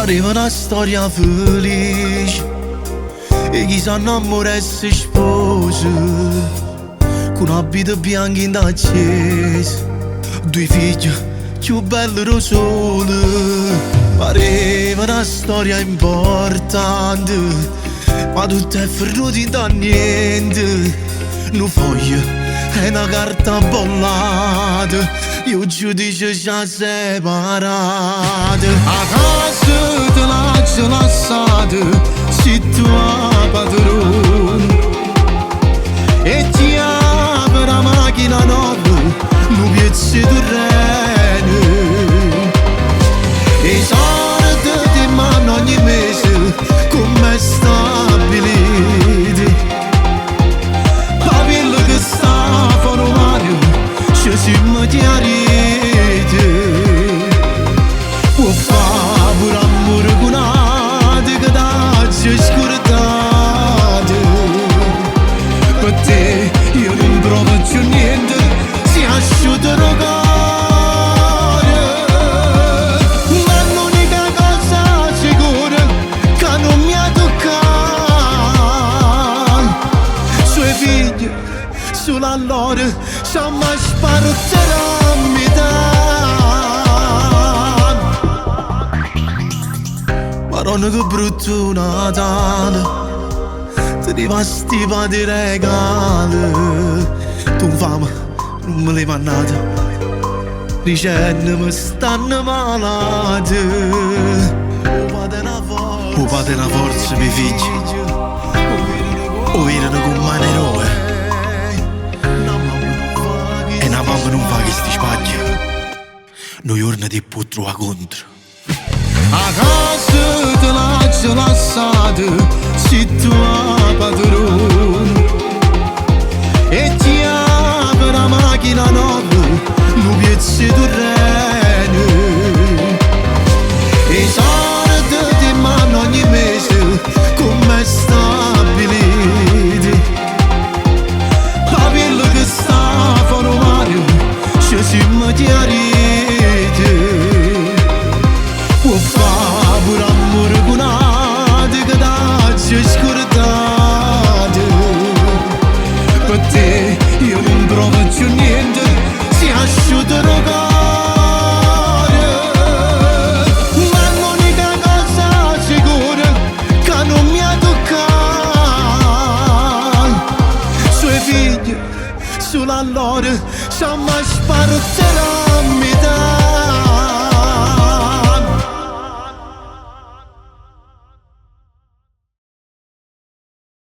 Pareva una storia felice e chi s'annamora e si sposa con abito bianco in accesa, due figli più belli da sole. Pareva una storia importante, ma tutto è ferruto da niente. Un foglio è una carta bollata, io giudice ci ha separato. A casa te l'ho lasciata, se tu a padrone, e ti apre la macchina nuova, un pezzo di terreno. E i soldi ti mandano ogni mese, come stabiliti. Papilla che sta fuori mare, ci siamo chiariti. Può fare pure amore con ate che t'hai scordate. Per te io non provo più niente, si asciutta il cuore. Ma l'unica cosa sicura che non mi ha toccato, suoi figli sulla loro siamo sparutera a metà. Maronna che brutto Natale, ti rivastiva di regali. Tu fame non me l'hai mannata, dicendo mi stanno malati. O fate una forza miei figli, o erano con mano eroe. E una mamma non fa che sti spagli, noi giorni ti può trovare contro. A casa te l'ho lasciata, se tu a padrone, e ti apre la macchina nuova, un pezzo di terreno. E i soldi ti mandano ogni mese, come stabiliti. Papilla che sta fuori mare, ci siamo chiariti. Può fare pure amore con ate che t'hai scordate. Per te io non provo più niente, si asciutta il cuore. Ma l'unica cosa sicura che non mi ha toccato, suoi figli sulla loro siamo sparutera a metà.